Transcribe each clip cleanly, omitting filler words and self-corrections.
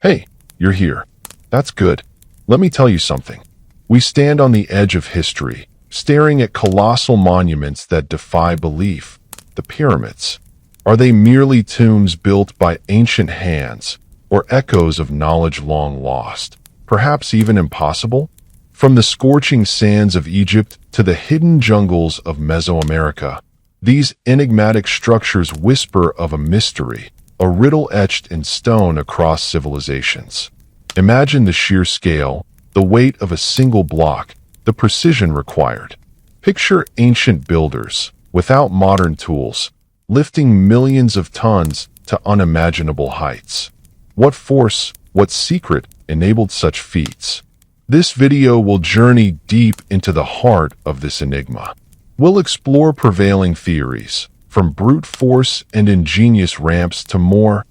Hey, you're here. That's good. Let me tell you something. We stand on the edge of history, staring at colossal monuments that defy belief. The pyramids. Are they merely tombs built by ancient hands, or echoes of knowledge long lost, perhaps even impossible? From the scorching sands of Egypt to the hidden jungles of Mesoamerica, these enigmatic structures whisper of a mystery, a riddle etched in stone across civilizations. Imagine the sheer scale, the weight of a single block, the precision required. Picture ancient builders, without modern tools, lifting millions of tons to unimaginable heights. What force, what secret enabled such feats? This video will journey deep into the heart of this enigma. We'll explore prevailing theories, from brute force and ingenious ramps to more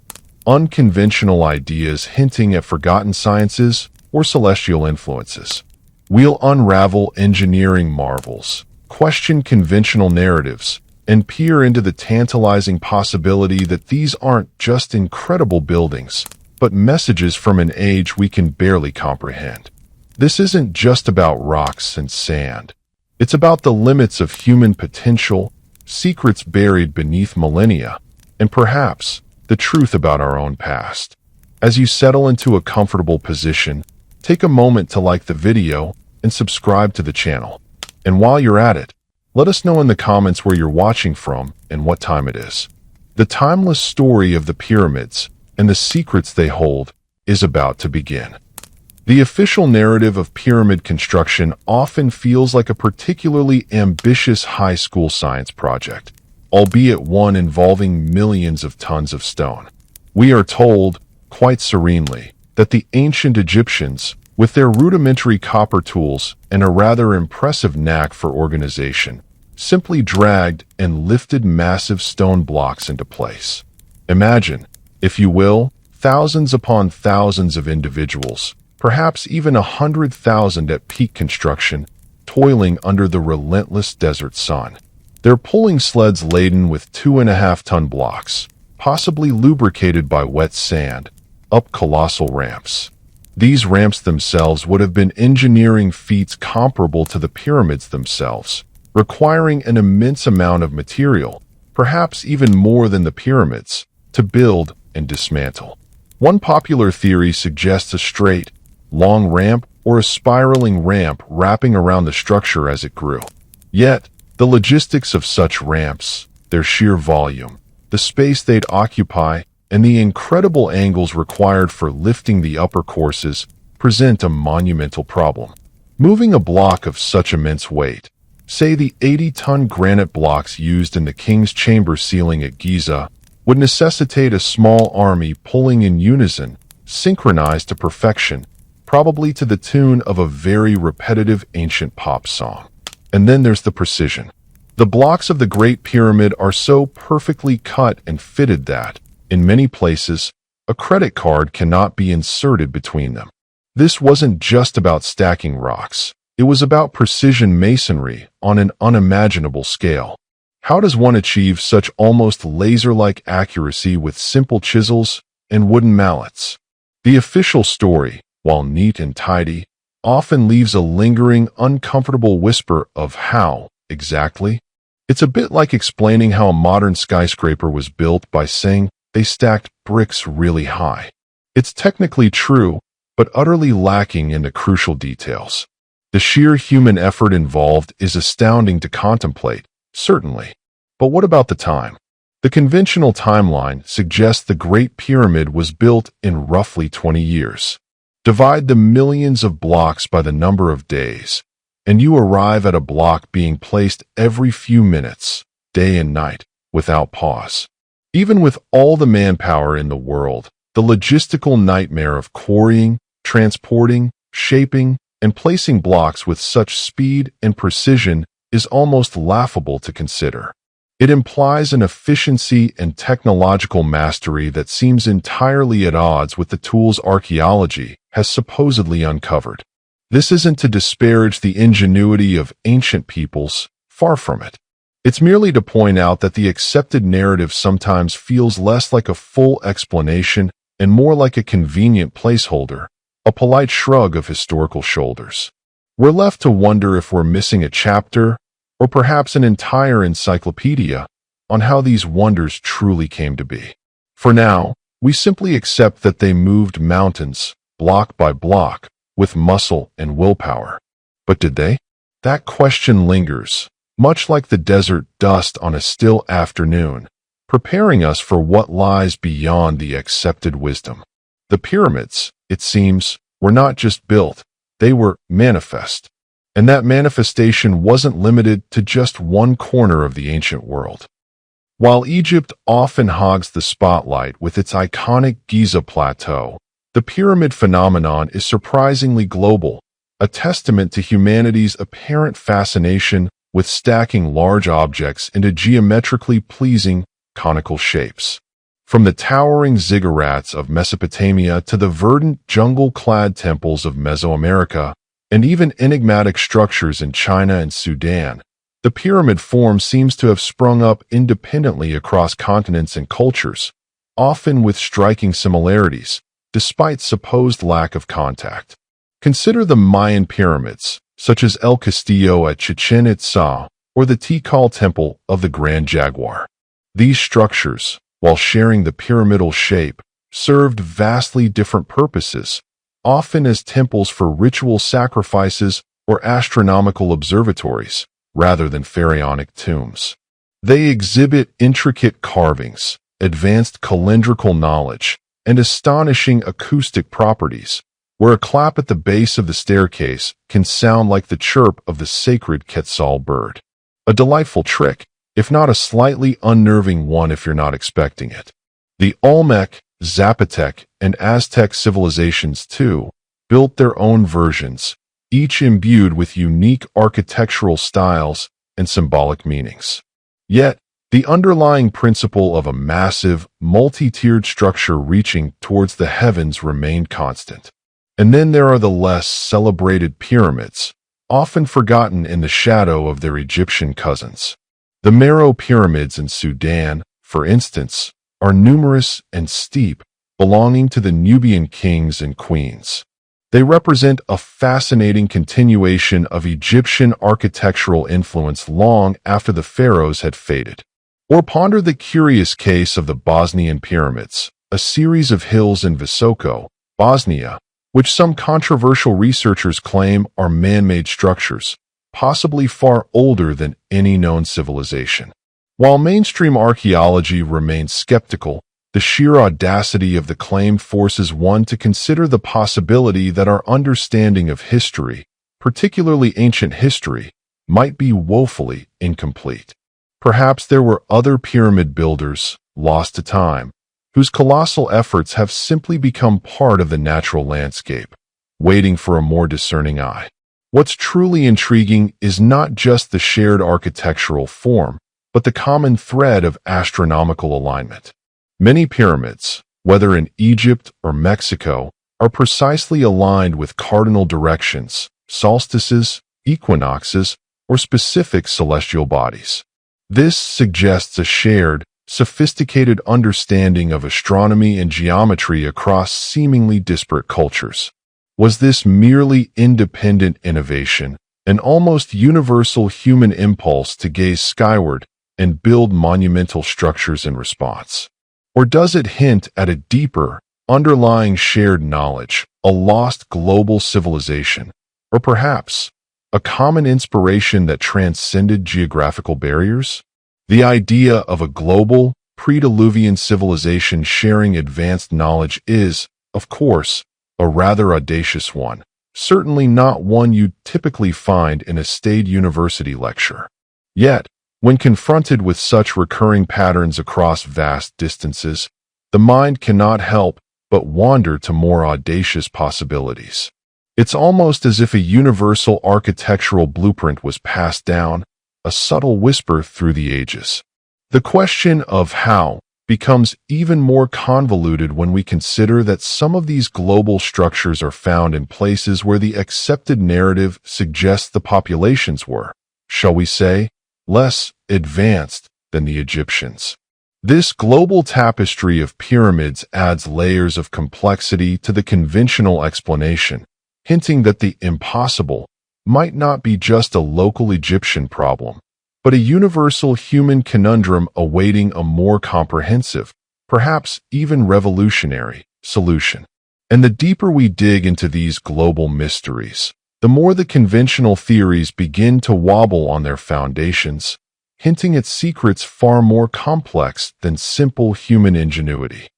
unconventional ideas hinting at forgotten sciences or celestial influences. We'll unravel engineering marvels, question conventional narratives, and peer into the tantalizing possibility that these aren't just incredible buildings, but messages from an age we can barely comprehend. This isn't just about rocks and sand. It's about the limits of human potential, secrets buried beneath millennia, and perhaps the truth about our own past. As you settle into a comfortable position, take a moment to like the video and subscribe to the channel. And while you're at it, let us know in the comments where you're watching from and what time it is. The timeless story of the pyramids and the secrets they hold is about to begin. The official narrative of pyramid construction often feels like a particularly ambitious high school science project, albeit one involving millions of tons of stone. We are told, quite serenely, that the ancient Egyptians, with their rudimentary copper tools and a rather impressive knack for organization, simply dragged and lifted massive stone blocks into place. Imagine, if you will, thousands upon thousands of individuals, perhaps even 100,000 at peak construction, toiling under the relentless desert sun. They're pulling sleds laden with 2.5-ton blocks, possibly lubricated by wet sand, up colossal ramps. These ramps themselves would have been engineering feats comparable to the pyramids themselves, requiring an immense amount of material, perhaps even more than the pyramids, to build and dismantle. One popular theory suggests a straight, long ramp or a spiraling ramp wrapping around the structure as it grew. Yet, the logistics of such ramps, their sheer volume, the space they'd occupy, and the incredible angles required for lifting the upper courses present a monumental problem. Moving a block of such immense weight, say the 80-ton granite blocks used in the King's Chamber ceiling at Giza, would necessitate a small army pulling in unison, synchronized to perfection, probably to the tune of a very repetitive ancient pop song. And then there's the precision. The blocks of the Great Pyramid are so perfectly cut and fitted that, in many places, a credit card cannot be inserted between them. This wasn't just about stacking rocks. It was about precision masonry on an unimaginable scale. How does one achieve such almost laser-like accuracy with simple chisels and wooden mallets? The official story, while neat and tidy, often leaves a lingering, uncomfortable whisper of how, exactly. It's a bit like explaining how a modern skyscraper was built by saying they stacked bricks really high. It's technically true, but utterly lacking in the crucial details. The sheer human effort involved is astounding to contemplate, certainly. But what about the time? The conventional timeline suggests the Great Pyramid was built in roughly 20 years. Divide the millions of blocks by the number of days, and you arrive at a block being placed every few minutes, day and night, without pause. Even with all the manpower in the world, the logistical nightmare of quarrying, transporting, shaping, and placing blocks with such speed and precision is almost laughable to consider. It implies an efficiency and technological mastery that seems entirely at odds with the tools archaeology has supposedly uncovered. This isn't to disparage the ingenuity of ancient peoples, far from it. It's merely to point out that the accepted narrative sometimes feels less like a full explanation and more like a convenient placeholder, a polite shrug of historical shoulders. We're left to wonder if we're missing a chapter, or perhaps an entire encyclopedia, on how these wonders truly came to be. For now, we simply accept that they moved mountains, block by block, with muscle and willpower. But did they? That question lingers, much like the desert dust on a still afternoon, preparing us for what lies beyond the accepted wisdom. The pyramids, it seems, were not just built, they were manifest. And that manifestation wasn't limited to just one corner of the ancient world. While Egypt often hogs the spotlight with its iconic Giza Plateau, the pyramid phenomenon is surprisingly global, a testament to humanity's apparent fascination with stacking large objects into geometrically pleasing, conical shapes. From the towering ziggurats of Mesopotamia to the verdant jungle-clad temples of Mesoamerica, and even enigmatic structures in China and Sudan, the pyramid form seems to have sprung up independently across continents and cultures, often with striking similarities, despite supposed lack of contact. Consider the Mayan pyramids, such as El Castillo at Chichen Itza or the Tikal Temple of the Grand Jaguar. These structures, while sharing the pyramidal shape, served vastly different purposes, often as temples for ritual sacrifices or astronomical observatories, rather than pharaonic tombs. They exhibit intricate carvings, advanced calendrical knowledge, and astonishing acoustic properties, where a clap at the base of the staircase can sound like the chirp of the sacred Quetzal bird. A delightful trick, if not a slightly unnerving one if you're not expecting it. The Olmec, Zapotec, and Aztec civilizations, too, built their own versions, each imbued with unique architectural styles and symbolic meanings. Yet, the underlying principle of a massive, multi-tiered structure reaching towards the heavens remained constant. And then there are the less celebrated pyramids, often forgotten in the shadow of their Egyptian cousins. The Meroe pyramids in Sudan, for instance, are numerous and steep, belonging to the Nubian kings and queens. They represent a fascinating continuation of Egyptian architectural influence long after the pharaohs had faded. Or ponder the curious case of the Bosnian pyramids, a series of hills in Visoko, Bosnia, which some controversial researchers claim are man-made structures, possibly far older than any known civilization. While mainstream archaeology remains skeptical, the sheer audacity of the claim forces one to consider the possibility that our understanding of history, particularly ancient history, might be woefully incomplete. Perhaps there were other pyramid builders, lost to time, whose colossal efforts have simply become part of the natural landscape, waiting for a more discerning eye. What's truly intriguing is not just the shared architectural form, but the common thread of astronomical alignment. Many pyramids, whether in Egypt or Mexico, are precisely aligned with cardinal directions, solstices, equinoxes, or specific celestial bodies. This suggests a shared, sophisticated understanding of astronomy and geometry across seemingly disparate cultures. Was this merely independent innovation, an almost universal human impulse to gaze skyward and build monumental structures in response? Or does it hint at a deeper, underlying shared knowledge, a lost global civilization, or perhaps a common inspiration that transcended geographical barriers? The idea of a global, pre-Diluvian civilization sharing advanced knowledge is, of course, a rather audacious one, certainly not one you'd typically find in a staid university lecture. Yet, when confronted with such recurring patterns across vast distances, the mind cannot help but wander to more audacious possibilities. It's almost as if a universal architectural blueprint was passed down, a subtle whisper through the ages. The question of how becomes even more convoluted when we consider that some of these global structures are found in places where the accepted narrative suggests the populations were, shall we say, less advanced than the Egyptians. This global tapestry of pyramids adds layers of complexity to the conventional explanation, hinting that the impossible might not be just a local Egyptian problem, but a universal human conundrum awaiting a more comprehensive, perhaps even revolutionary, solution. And the deeper we dig into these global mysteries, the more the conventional theories begin to wobble on their foundations, hinting at secrets far more complex than simple human ingenuity.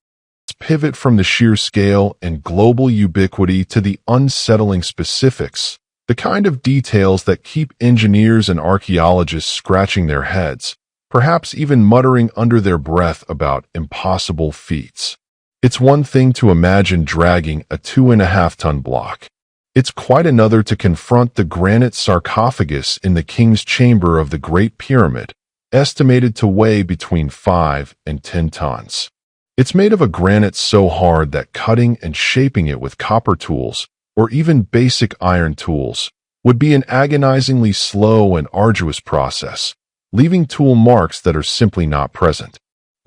Let's pivot from the sheer scale and global ubiquity to the unsettling specifics, the kind of details that keep engineers and archaeologists scratching their heads, perhaps even muttering under their breath about impossible feats. It's one thing to imagine dragging a 2.5-ton block. It's quite another to confront the granite sarcophagus in the king's chamber of the Great Pyramid, estimated to weigh between 5 and 10 tons. It's made of a granite so hard that cutting and shaping it with copper tools, or even basic iron tools, would be an agonizingly slow and arduous process, leaving tool marks that are simply not present.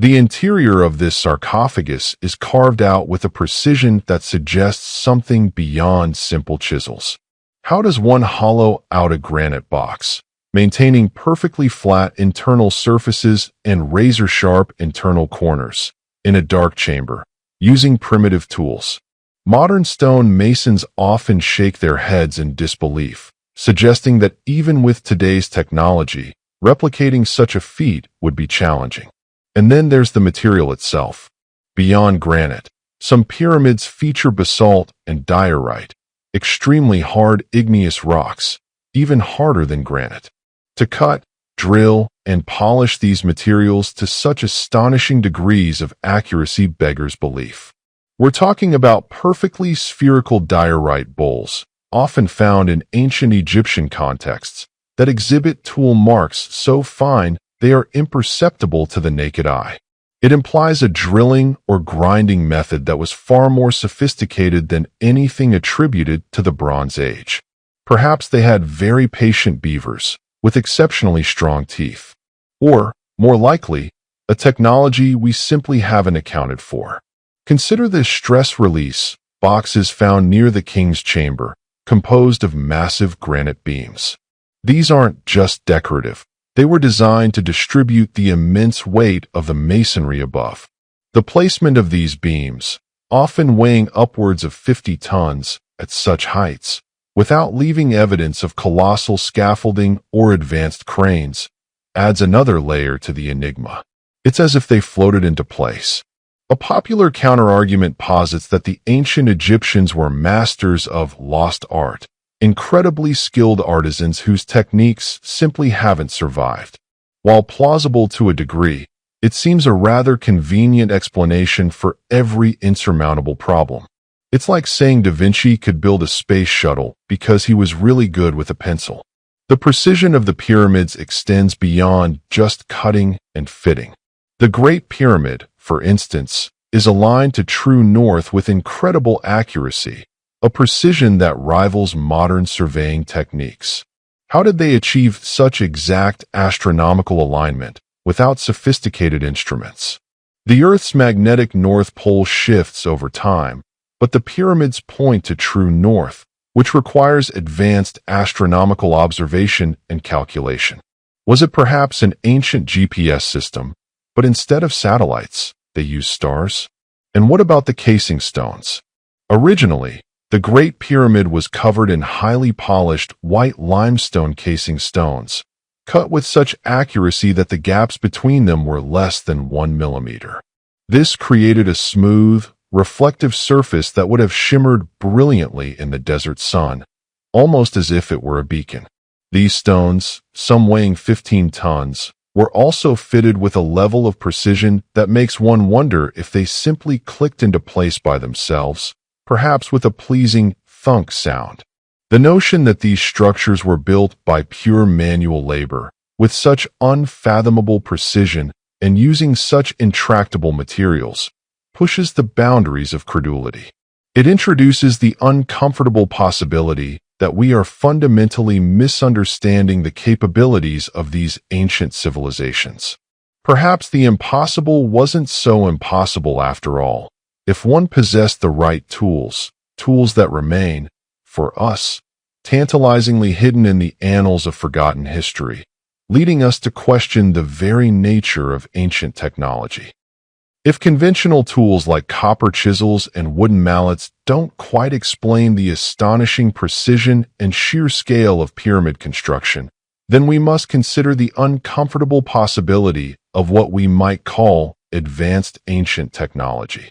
The interior of this sarcophagus is carved out with a precision that suggests something beyond simple chisels. How does one hollow out a granite box, maintaining perfectly flat internal surfaces and razor-sharp internal corners, in a dark chamber, using primitive tools? Modern stone masons often shake their heads in disbelief, suggesting that even with today's technology, replicating such a feat would be challenging. And then there's the material itself. Beyond granite, some pyramids feature basalt and diorite, extremely hard igneous rocks, even harder than granite. To cut, drill, and polish these materials to such astonishing degrees of accuracy beggars belief. We're talking about perfectly spherical diorite bowls, often found in ancient Egyptian contexts, that exhibit tool marks so fine they are imperceptible to the naked eye. It implies a drilling or grinding method that was far more sophisticated than anything attributed to the Bronze Age. Perhaps they had very patient beavers, with exceptionally strong teeth. Or, more likely, a technology we simply haven't accounted for. Consider the stress release boxes found near the king's chamber, composed of massive granite beams. These aren't just decorative. They were designed to distribute the immense weight of the masonry above. The placement of these beams, often weighing upwards of 50 tons at such heights, without leaving evidence of colossal scaffolding or advanced cranes, adds another layer to the enigma. It's as if they floated into place. A popular counterargument posits that the ancient Egyptians were masters of lost art, incredibly skilled artisans whose techniques simply haven't survived. While plausible to a degree, it seems a rather convenient explanation for every insurmountable problem. It's like saying Da Vinci could build a space shuttle because he was really good with a pencil. The precision of the pyramids extends beyond just cutting and fitting. The Great Pyramid, for instance, is aligned to true north with incredible accuracy, a precision that rivals modern surveying techniques. How did they achieve such exact astronomical alignment without sophisticated instruments? The Earth's magnetic north pole shifts over time, but the pyramids point to true north, which requires advanced astronomical observation and calculation. Was it perhaps an ancient GPS system, but instead of satellites, they used stars? And what about the casing stones? Originally, the Great Pyramid was covered in highly polished white limestone casing stones, cut with such accuracy that the gaps between them were less than 1 millimeter. This created a smooth, reflective surface that would have shimmered brilliantly in the desert sun, almost as if it were a beacon. These stones, some weighing 15 tons, were also fitted with a level of precision that makes one wonder if they simply clicked into place by themselves, perhaps with a pleasing thunk sound. The notion that these structures were built by pure manual labor, with such unfathomable precision and using such intractable materials, pushes the boundaries of credulity. It introduces the uncomfortable possibility that we are fundamentally misunderstanding the capabilities of these ancient civilizations. Perhaps the impossible wasn't so impossible after all, if one possessed the right tools, tools that remain, for us, tantalizingly hidden in the annals of forgotten history, leading us to question the very nature of ancient technology. If conventional tools like copper chisels and wooden mallets don't quite explain the astonishing precision and sheer scale of pyramid construction, then we must consider the uncomfortable possibility of what we might call advanced ancient technology.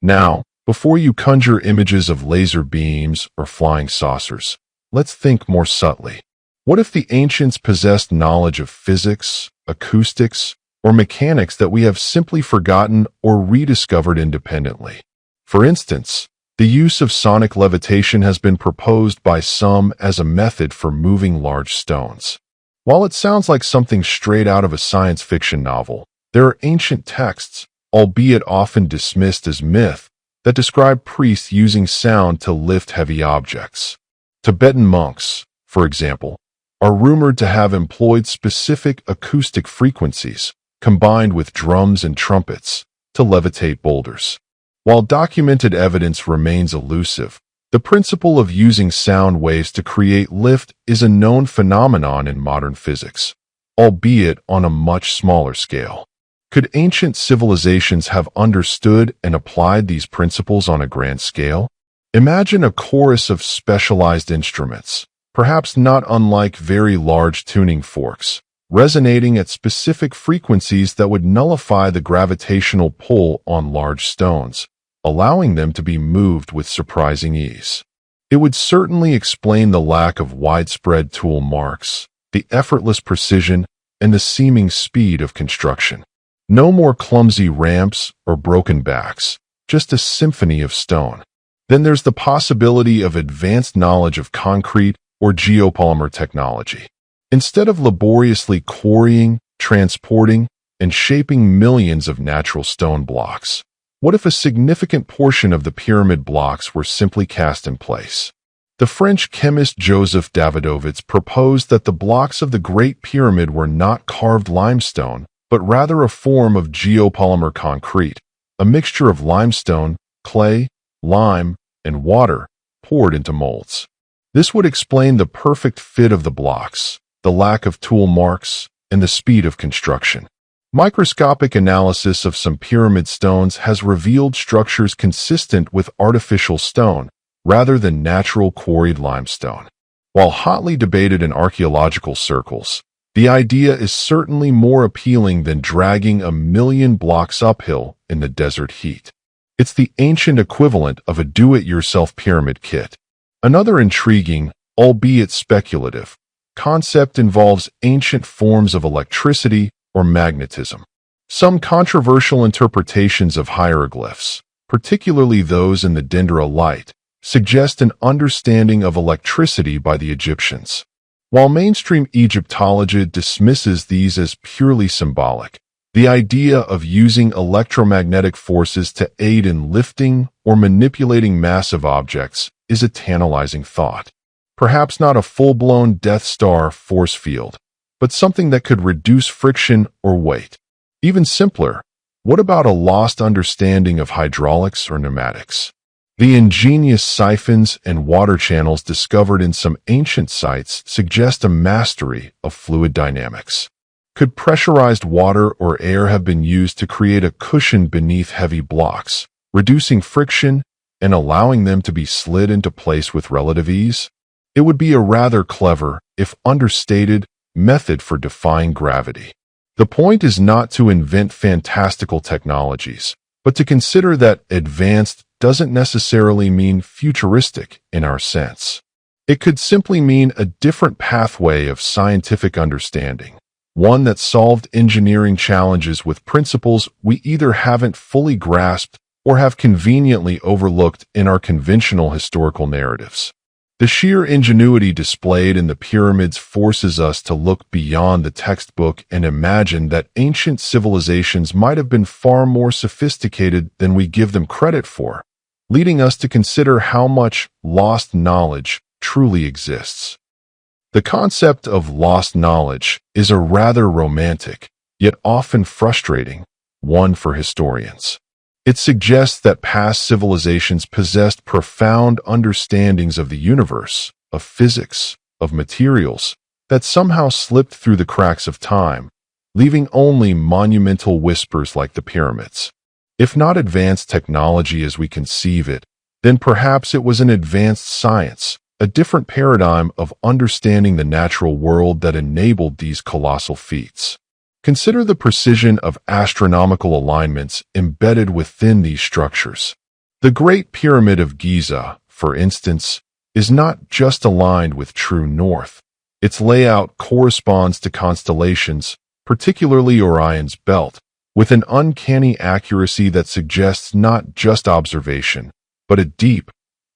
Now, before you conjure images of laser beams or flying saucers, let's think more subtly. What if the ancients possessed knowledge of physics, acoustics, or mechanics that we have simply forgotten or rediscovered independently? For instance, the use of sonic levitation has been proposed by some as a method for moving large stones. While it sounds like something straight out of a science fiction novel, there are ancient texts, albeit often dismissed as myth, that describe priests using sound to lift heavy objects. Tibetan monks, for example, are rumored to have employed specific acoustic frequencies, combined with drums and trumpets, to levitate boulders. While documented evidence remains elusive, the principle of using sound waves to create lift is a known phenomenon in modern physics, albeit on a much smaller scale. Could ancient civilizations have understood and applied these principles on a grand scale? Imagine a chorus of specialized instruments, perhaps not unlike very large tuning forks, resonating at specific frequencies that would nullify the gravitational pull on large stones, allowing them to be moved with surprising ease. It would certainly explain the lack of widespread tool marks, the effortless precision, and the seeming speed of construction. No more clumsy ramps or broken backs, just a symphony of stone. Then there's the possibility of advanced knowledge of concrete or geopolymer technology. Instead of laboriously quarrying, transporting, and shaping millions of natural stone blocks, what if a significant portion of the pyramid blocks were simply cast in place? The French chemist Joseph Davidovits proposed that the blocks of the Great Pyramid were not carved limestone, but rather a form of geopolymer concrete, a mixture of limestone, clay, lime, and water poured into molds. This would explain the perfect fit of the blocks, the lack of tool marks, and the speed of construction. Microscopic analysis of some pyramid stones has revealed structures consistent with artificial stone, rather than natural quarried limestone. While hotly debated in archaeological circles, the idea is certainly more appealing than dragging a million blocks uphill in the desert heat. It's the ancient equivalent of a do-it-yourself pyramid kit. Another intriguing, albeit speculative, concept involves ancient forms of electricity or magnetism. Some controversial interpretations of hieroglyphs, particularly those in the Dendera suggest an understanding of electricity by the Egyptians. While mainstream Egyptology dismisses these as purely symbolic, the idea of using electromagnetic forces to aid in lifting or manipulating massive objects is a tantalizing thought. Perhaps not a full-blown Death Star force field, but something that could reduce friction or weight. Even simpler, what about a lost understanding of hydraulics or pneumatics? The ingenious siphons and water channels discovered in some ancient sites suggest a mastery of fluid dynamics. Could pressurized water or air have been used to create a cushion beneath heavy blocks, reducing friction and allowing them to be slid into place with relative ease? It would be a rather clever, if understated, method for defying gravity. The point is not to invent fantastical technologies, but to consider that advanced doesn't necessarily mean futuristic in our sense. It could simply mean a different pathway of scientific understanding, one that solved engineering challenges with principles we either haven't fully grasped or have conveniently overlooked in our conventional historical narratives. The sheer ingenuity displayed in the pyramids forces us to look beyond the textbook and imagine that ancient civilizations might have been far more sophisticated than we give them credit for, leading us to consider how much lost knowledge truly exists. The concept of lost knowledge is a rather romantic, yet often frustrating, one for historians. It suggests that past civilizations possessed profound understandings of the universe, of physics, of materials, that somehow slipped through the cracks of time, leaving only monumental whispers like the pyramids. If not advanced technology as we conceive it, then perhaps it was an advanced science, a different paradigm of understanding the natural world that enabled these colossal feats. Consider the precision of astronomical alignments embedded within these structures. The Great Pyramid of Giza, for instance, is not just aligned with true north. Its layout corresponds to constellations, particularly Orion's belt, with an uncanny accuracy that suggests not just observation, but a deep,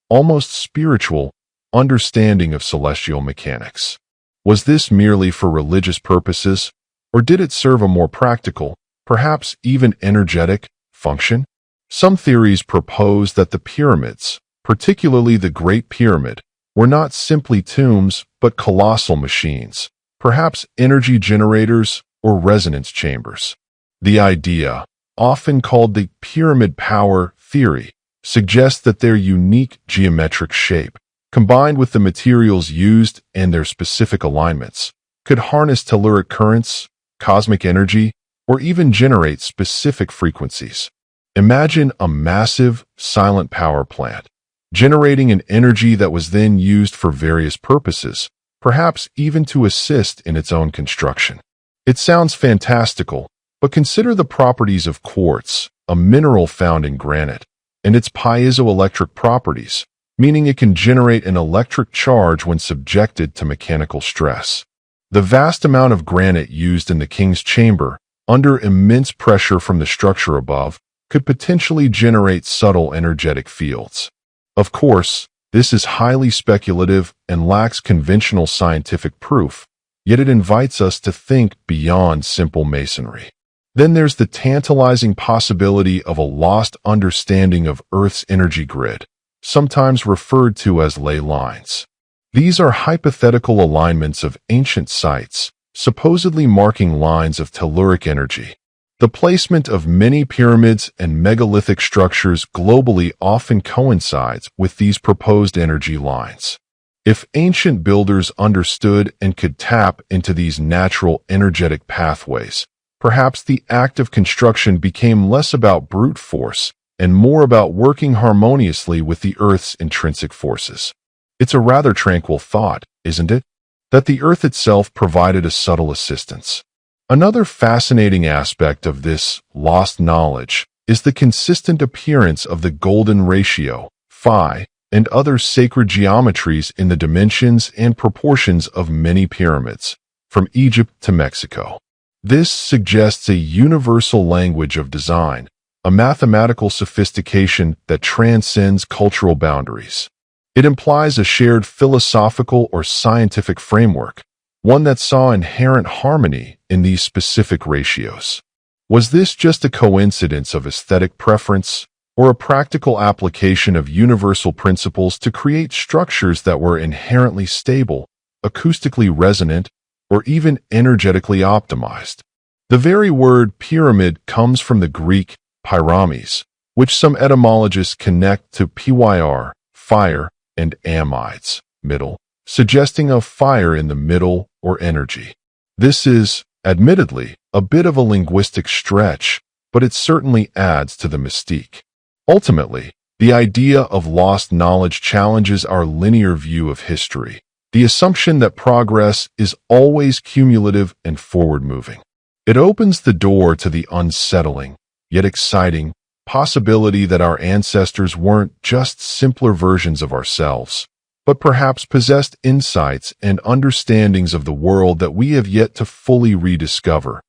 almost spiritual, understanding of celestial mechanics. Was this merely for religious purposes, or did it serve a more practical, perhaps even energetic, function? Some theories propose that the pyramids, particularly the Great Pyramid, were not simply tombs but colossal machines, perhaps energy generators or resonance chambers. The idea, often called the pyramid power theory, suggests that their unique geometric shape, combined with the materials used and their specific alignments, could harness telluric currents, cosmic energy, or even generate specific frequencies. Imagine a massive, silent power plant, generating an energy that was then used for various purposes, perhaps even to assist in its own construction. It sounds fantastical, but consider the properties of quartz, a mineral found in granite, and its piezoelectric properties, meaning it can generate an electric charge when subjected to mechanical stress. The vast amount of granite used in the king's chamber, under immense pressure from the structure above, could potentially generate subtle energetic fields. Of course, this is highly speculative and lacks conventional scientific proof, yet it invites us to think beyond simple masonry. Then there's the tantalizing possibility of a lost understanding of Earth's energy grid, sometimes referred to as ley lines. These are hypothetical alignments of ancient sites, supposedly marking lines of telluric energy. The placement of many pyramids and megalithic structures globally often coincides with these proposed energy lines. If ancient builders understood and could tap into these natural energetic pathways, perhaps the act of construction became less about brute force and more about working harmoniously with the Earth's intrinsic forces. It's a rather tranquil thought, isn't it? That the Earth itself provided a subtle assistance. Another fascinating aspect of this lost knowledge is the consistent appearance of the golden ratio, phi, and other sacred geometries in the dimensions and proportions of many pyramids, from Egypt to Mexico. This suggests a universal language of design, a mathematical sophistication that transcends cultural boundaries. It implies a shared philosophical or scientific framework, one that saw inherent harmony in these specific ratios. Was this just a coincidence of aesthetic preference, or a practical application of universal principles to create structures that were inherently stable, acoustically resonant, or even energetically optimized? The very word pyramid comes from the Greek pyramis, which some etymologists connect to pyr, fire, and amides, middle, suggesting a fire in the middle or energy. This is, admittedly, a bit of a linguistic stretch, but it certainly adds to the mystique. Ultimately, the idea of lost knowledge challenges our linear view of history, the assumption that progress is always cumulative and forward-moving. It opens the door to the unsettling, yet exciting, possibility that our ancestors weren't just simpler versions of ourselves, but perhaps possessed insights and understandings of the world that we have yet to fully rediscover,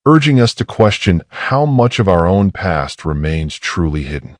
urging us to question how much of our own past remains truly hidden.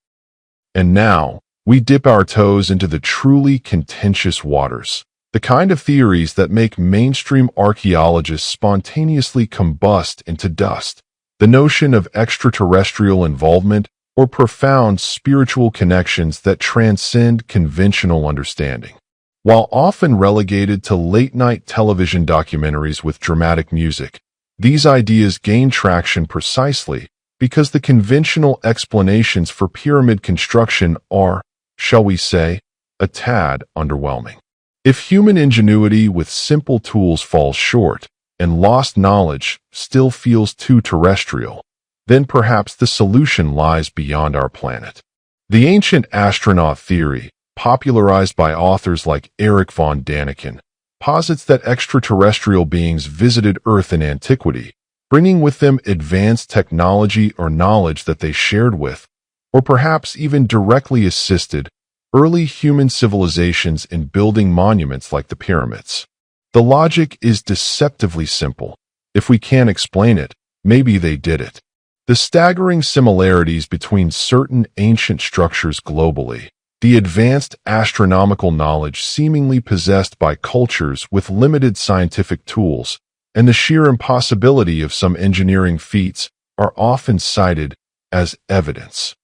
And now, we dip our toes into the truly contentious waters, the kind of theories that make mainstream archaeologists spontaneously combust into dust, the notion of extraterrestrial involvement or profound spiritual connections that transcend conventional understanding. While often relegated to late-night television documentaries with dramatic music, These ideas gain traction precisely because the conventional explanations for pyramid construction are, shall we say, a tad underwhelming. If human ingenuity with simple tools falls short, and lost knowledge still feels too terrestrial, then perhaps the solution lies beyond our planet. The ancient astronaut theory, popularized by authors like Erich von Däniken, posits that extraterrestrial beings visited Earth in antiquity, bringing with them advanced technology or knowledge that they shared with, or perhaps even directly assisted, early human civilizations in building monuments like the pyramids. The logic is deceptively simple. If we can't explain it, maybe they did it. The staggering similarities between certain ancient structures globally, the advanced astronomical knowledge seemingly possessed by cultures with limited scientific tools, and the sheer impossibility of some engineering feats are often cited as evidence.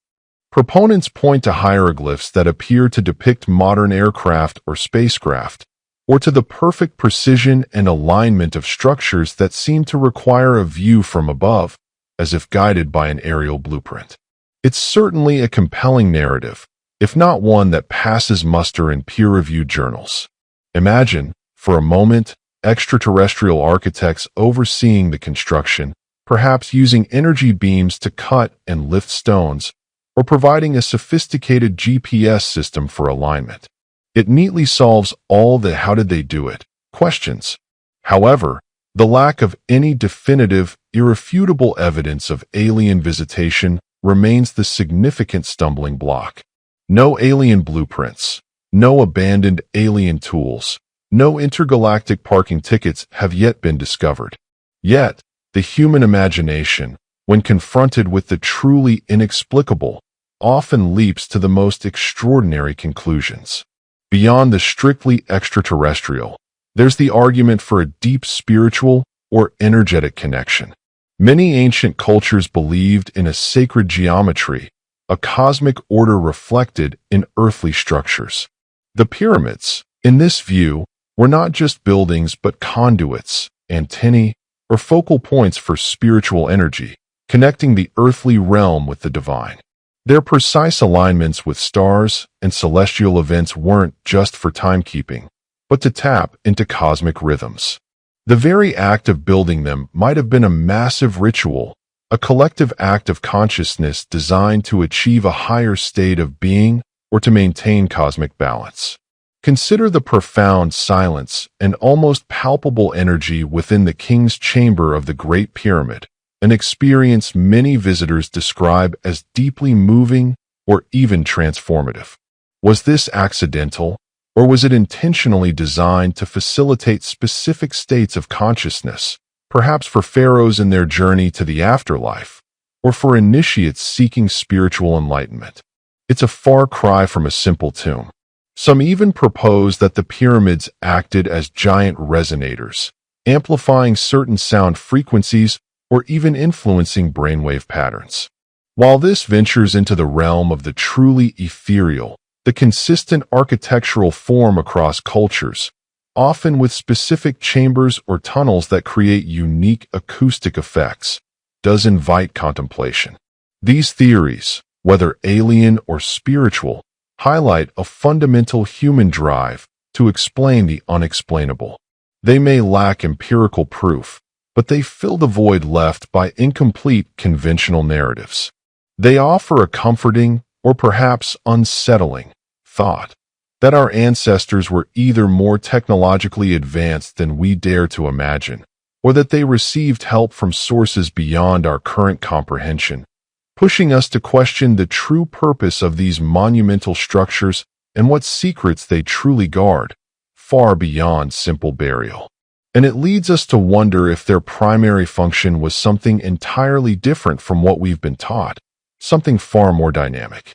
Proponents point to hieroglyphs that appear to depict modern aircraft or spacecraft, or to the perfect precision and alignment of structures that seem to require a view from above, as if guided by an aerial blueprint. It's certainly a compelling narrative, if not one that passes muster in peer-reviewed journals. Imagine, for a moment, extraterrestrial architects overseeing the construction, perhaps using energy beams to cut and lift stones, or providing a sophisticated GPS system for alignment. It neatly solves all the "how did they do it" questions. However, the lack of any definitive, irrefutable evidence of alien visitation remains the significant stumbling block. No alien blueprints, no abandoned alien tools, no intergalactic parking tickets have yet been discovered. Yet, the human imagination, when confronted with the truly inexplicable, often leaps to the most extraordinary conclusions. Beyond the strictly extraterrestrial, there's the argument for a deep spiritual or energetic connection. Many ancient cultures believed in a sacred geometry, a cosmic order reflected in earthly structures. The pyramids, in this view, were not just buildings but conduits, antennae, or focal points for spiritual energy, connecting the earthly realm with the divine. Their precise alignments with stars and celestial events weren't just for timekeeping, but to tap into cosmic rhythms. The very act of building them might have been a massive ritual, a collective act of consciousness designed to achieve a higher state of being or to maintain cosmic balance. Consider the profound silence and almost palpable energy within the king's chamber of the Great Pyramid, an experience many visitors describe as deeply moving or even transformative. Was this accidental, or was it intentionally designed to facilitate specific states of consciousness, perhaps for pharaohs in their journey to the afterlife, or for initiates seeking spiritual enlightenment? It's a far cry from a simple tomb. Some even propose that the pyramids acted as giant resonators, amplifying certain sound frequencies or even influencing brainwave patterns. While this ventures into the realm of the truly ethereal, the consistent architectural form across cultures, often with specific chambers or tunnels that create unique acoustic effects, does invite contemplation. These theories, whether alien or spiritual, highlight a fundamental human drive to explain the unexplainable. They may lack empirical proof, but they fill the void left by incomplete conventional narratives. They offer a comforting, or perhaps unsettling, thought that our ancestors were either more technologically advanced than we dare to imagine, or that they received help from sources beyond our current comprehension, pushing us to question the true purpose of these monumental structures and what secrets they truly guard, far beyond simple burial. And it leads us to wonder if their primary function was something entirely different from what we've been taught, something far more dynamic.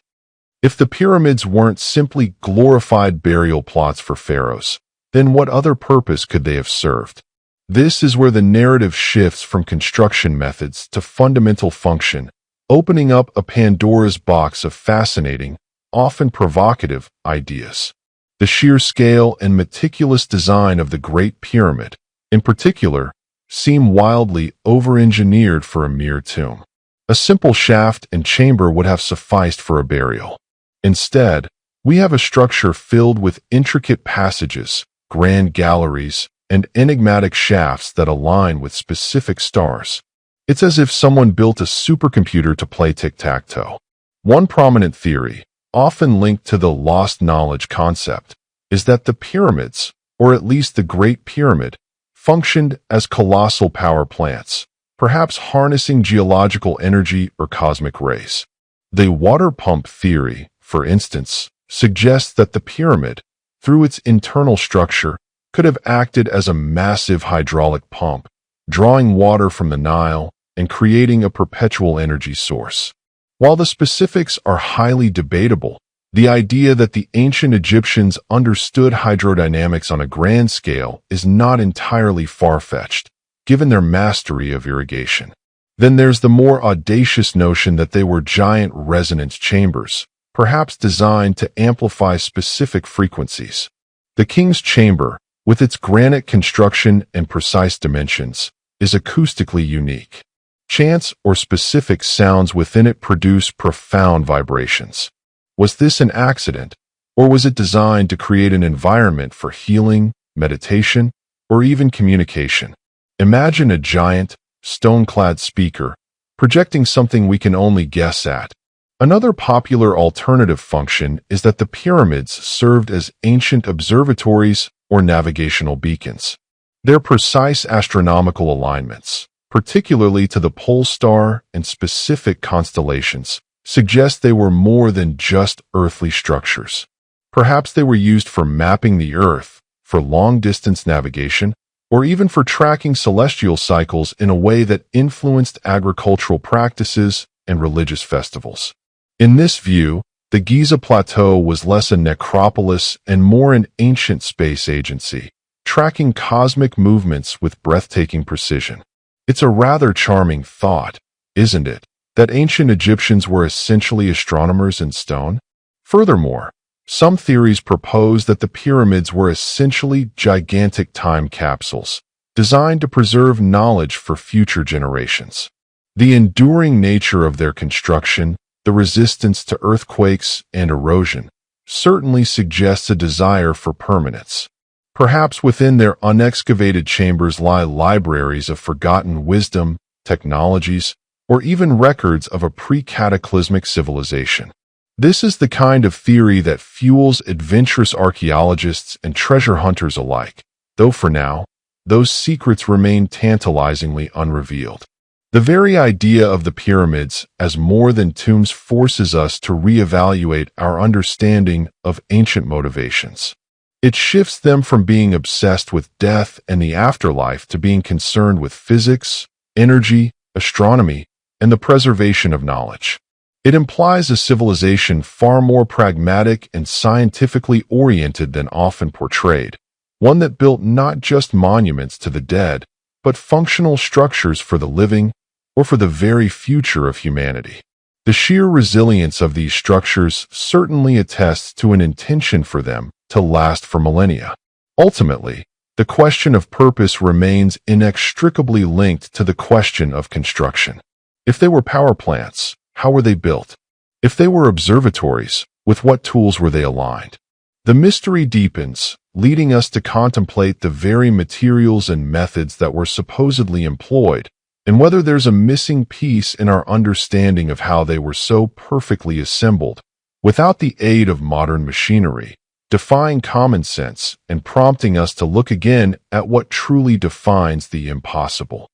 If the pyramids weren't simply glorified burial plots for pharaohs, then what other purpose could they have served? This is where the narrative shifts from construction methods to fundamental function, opening up a Pandora's box of fascinating, often provocative, ideas. The sheer scale and meticulous design of the Great Pyramid, in particular, seem wildly over-engineered for a mere tomb. A simple shaft and chamber would have sufficed for a burial. Instead, we have a structure filled with intricate passages, grand galleries, and enigmatic shafts that align with specific stars. It's as if someone built a supercomputer to play tic-tac-toe. One prominent theory, often linked to the lost knowledge concept, is that the pyramids, or at least the Great Pyramid, functioned as colossal power plants, perhaps harnessing geological energy or cosmic rays. The water pump theory, for instance, suggests that the pyramid, through its internal structure, could have acted as a massive hydraulic pump, drawing water from the Nile and creating a perpetual energy source. While the specifics are highly debatable, the idea that the ancient Egyptians understood hydrodynamics on a grand scale is not entirely far-fetched, given their mastery of irrigation. Then there's the more audacious notion that they were giant resonance chambers, perhaps designed to amplify specific frequencies. The King's Chamber, with its granite construction and precise dimensions, is acoustically unique. Chants or specific sounds within it produce profound vibrations. Was this an accident, or was it designed to create an environment for healing, meditation, or even communication? Imagine a giant, stone-clad speaker, projecting something we can only guess at. Another popular alternative function is that the pyramids served as ancient observatories or navigational beacons. Their precise astronomical alignments, particularly to the pole star and specific constellations, suggest they were more than just earthly structures. Perhaps they were used for mapping the Earth, for long-distance navigation, or even for tracking celestial cycles in a way that influenced agricultural practices and religious festivals. In this view, the Giza Plateau was less a necropolis and more an ancient space agency, tracking cosmic movements with breathtaking precision. It's a rather charming thought, isn't it, that ancient Egyptians were essentially astronomers in stone? Furthermore, some theories propose that the pyramids were essentially gigantic time capsules, designed to preserve knowledge for future generations. The enduring nature of their construction, the resistance to earthquakes and erosion, certainly suggests a desire for permanence. Perhaps within their unexcavated chambers lie libraries of forgotten wisdom, technologies, or even records of a pre-cataclysmic civilization. This is the kind of theory that fuels adventurous archaeologists and treasure hunters alike, though for now, those secrets remain tantalizingly unrevealed. The very idea of the pyramids as more than tombs forces us to reevaluate our understanding of ancient motivations. It shifts them from being obsessed with death and the afterlife to being concerned with physics, energy, astronomy, and the preservation of knowledge. It implies a civilization far more pragmatic and scientifically oriented than often portrayed, one that built not just monuments to the dead, but functional structures for the living or for the very future of humanity. The sheer resilience of these structures certainly attests to an intention for them to last for millennia. Ultimately, the question of purpose remains inextricably linked to the question of construction. If they were power plants, how were they built? If they were observatories, with what tools were they aligned? The mystery deepens, leading us to contemplate the very materials and methods that were supposedly employed, and whether there's a missing piece in our understanding of how they were so perfectly assembled, without the aid of modern machinery, defying common sense and prompting us to look again at what truly defines the impossible.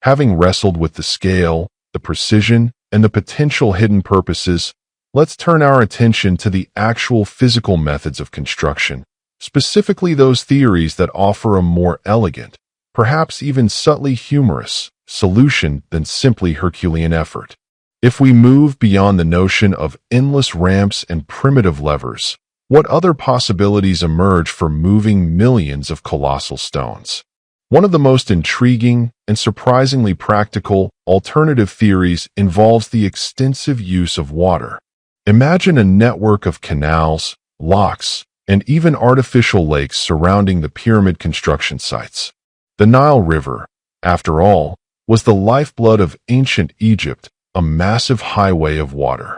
Having wrestled with the scale, the precision, and the potential hidden purposes, let's turn our attention to the actual physical methods of construction, specifically those theories that offer a more elegant, perhaps even subtly humorous, solution than simply Herculean effort. If we move beyond the notion of endless ramps and primitive levers, what other possibilities emerge for moving millions of colossal stones? One of the most intriguing and surprisingly practical alternative theories involves the extensive use of water. Imagine a network of canals, locks, and even artificial lakes surrounding the pyramid construction sites. The Nile River, After all, was the lifeblood of ancient Egypt, a massive highway of water.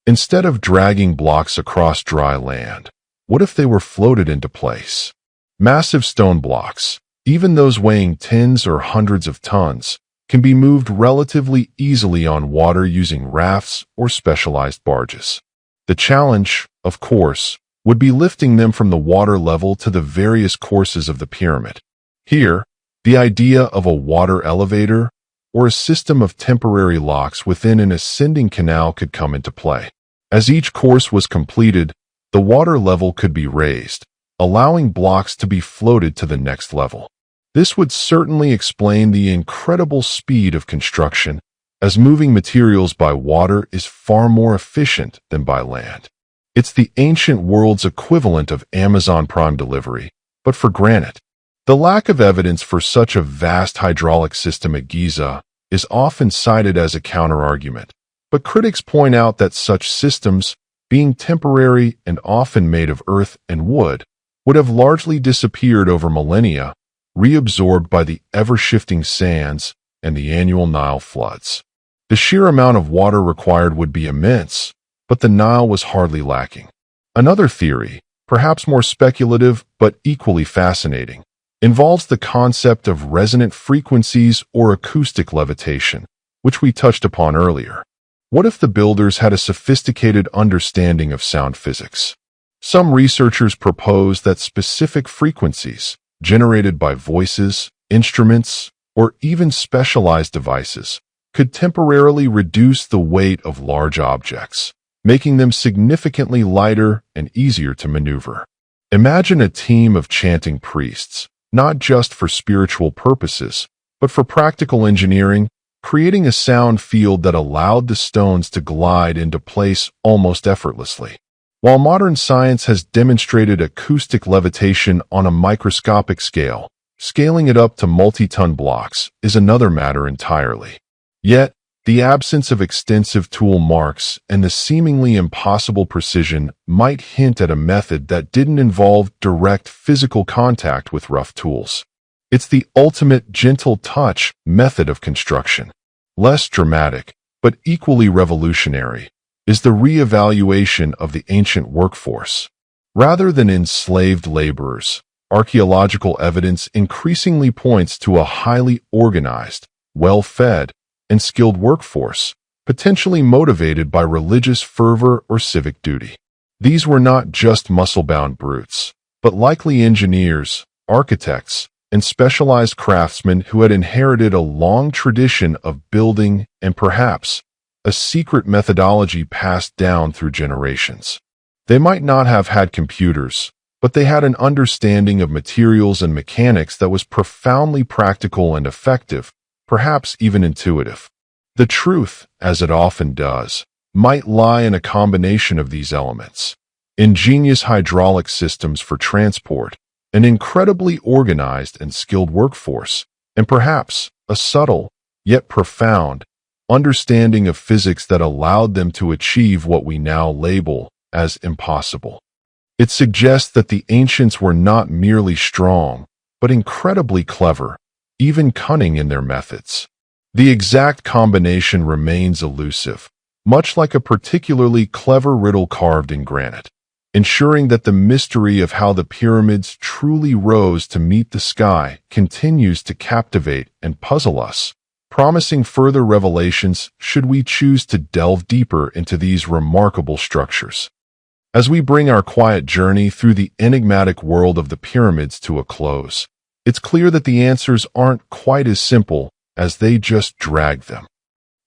Instead of dragging blocks across dry land, what if they were floated into place? Massive stone blocks, even those weighing tens or hundreds of tons, can be moved relatively easily on water using rafts or specialized barges. The challenge, of course, would be lifting them from the water level to the various courses of the pyramid. Here, the idea of a water elevator or a system of temporary locks within an ascending canal could come into play. As each course was completed, the water level could be raised, allowing blocks to be floated to the next level. This would certainly explain the incredible speed of construction, as moving materials by water is far more efficient than by land. It's the ancient world's equivalent of Amazon Prime delivery, but for granite. The lack of evidence for such a vast hydraulic system at Giza is often cited as a counterargument, but critics point out that such systems, being temporary and often made of earth and wood, would have largely disappeared over millennia, reabsorbed by the ever-shifting sands and the annual Nile floods. The sheer amount of water required would be immense, but the Nile was hardly lacking. Another theory, perhaps more speculative but equally fascinating, involves the concept of resonant frequencies or acoustic levitation, which we touched upon earlier. What if the builders had a sophisticated understanding of sound physics? Some researchers propose that specific frequencies, generated by voices, instruments, or even specialized devices, could temporarily reduce the weight of large objects, making them significantly lighter and easier to maneuver. Imagine a team of chanting priests, not just for spiritual purposes, but for practical engineering, creating a sound field that allowed the stones to glide into place almost effortlessly. While modern science has demonstrated acoustic levitation on a microscopic scale, scaling it up to multi-ton blocks is another matter entirely. Yet, the absence of extensive tool marks and the seemingly impossible precision might hint at a method that didn't involve direct physical contact with rough tools. It's the ultimate gentle touch method of construction. Less dramatic, but equally revolutionary, is the re-evaluation of the ancient workforce. Rather than enslaved laborers, archaeological evidence increasingly points to a highly organized, well-fed, and skilled workforce, potentially motivated by religious fervor or civic duty. These were not just muscle-bound brutes, but likely engineers, architects, and specialized craftsmen who had inherited a long tradition of building and perhaps a secret methodology passed down through generations. They might not have had computers, but they had an understanding of materials and mechanics that was profoundly practical and effective, perhaps even intuitive. The truth, as it often does, might lie in a combination of these elements: ingenious hydraulic systems for transport, an incredibly organized and skilled workforce, and perhaps a subtle, yet profound, understanding of physics that allowed them to achieve what we now label as impossible. It suggests that the ancients were not merely strong, but incredibly clever, even cunning in their methods. The exact combination remains elusive, much like a particularly clever riddle carved in granite, ensuring that the mystery of how the pyramids truly rose to meet the sky continues to captivate and puzzle us, promising further revelations should we choose to delve deeper into these remarkable structures. As we bring our quiet journey through the enigmatic world of the pyramids to a close, it's clear that the answers aren't quite as simple as they just drag them.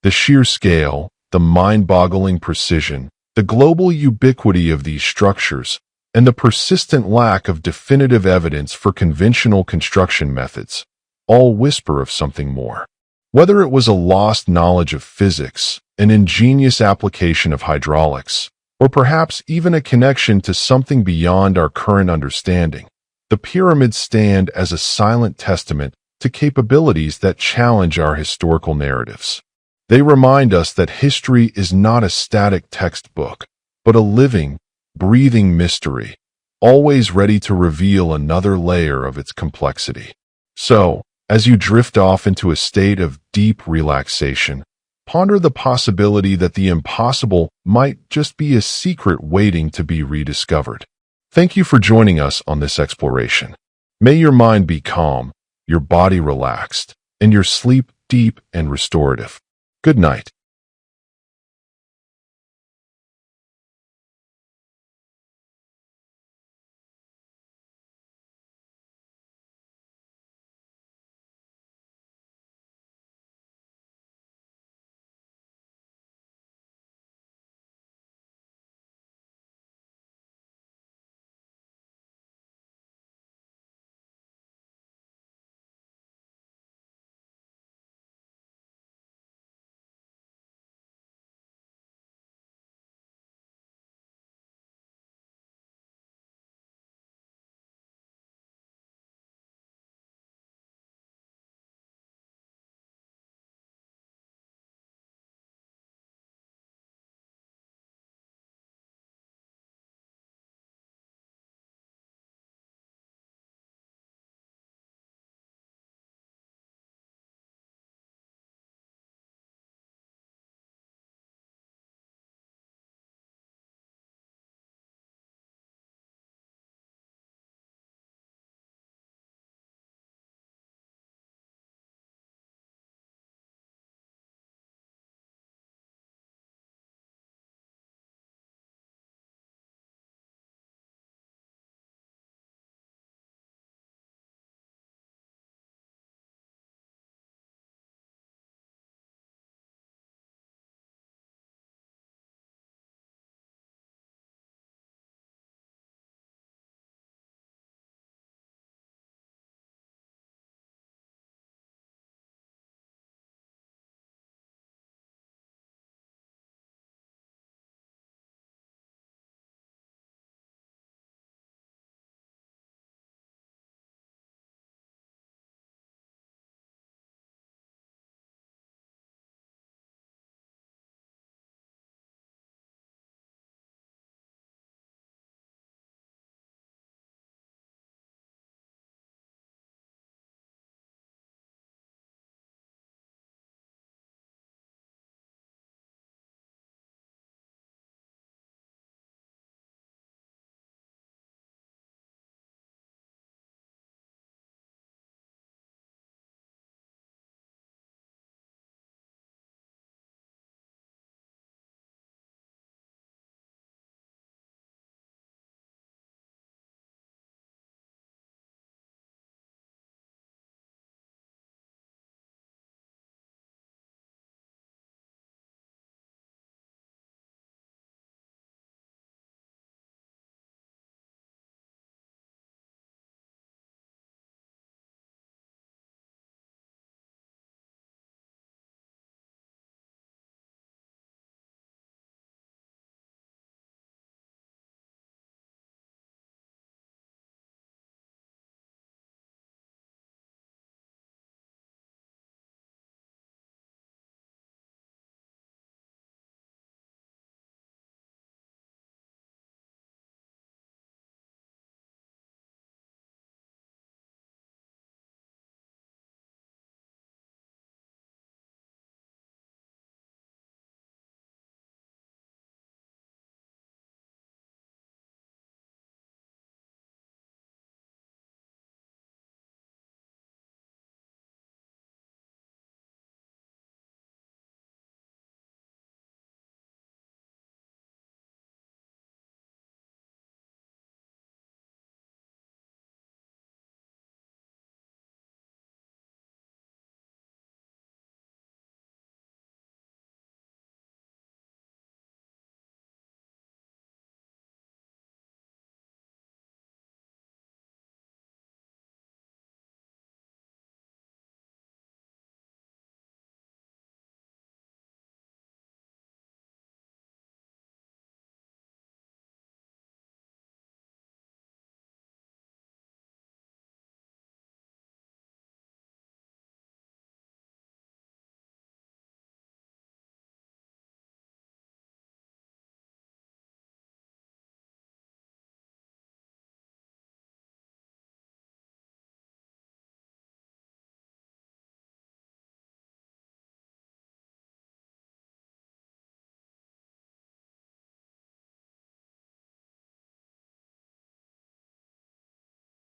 The sheer scale, the mind-boggling precision, the global ubiquity of these structures, and the persistent lack of definitive evidence for conventional construction methods all whisper of something more. Whether it was a lost knowledge of physics, an ingenious application of hydraulics, or perhaps even a connection to something beyond our current understanding, the pyramids stand as a silent testament to capabilities that challenge our historical narratives. They remind us that history is not a static textbook, but a living, breathing mystery, always ready to reveal another layer of its complexity. So, As you drift off into a state of deep relaxation, ponder the possibility that the impossible might just be a secret waiting to be rediscovered. Thank you for joining us on this exploration. May your mind be calm, your body relaxed, and your sleep deep and restorative. Good night.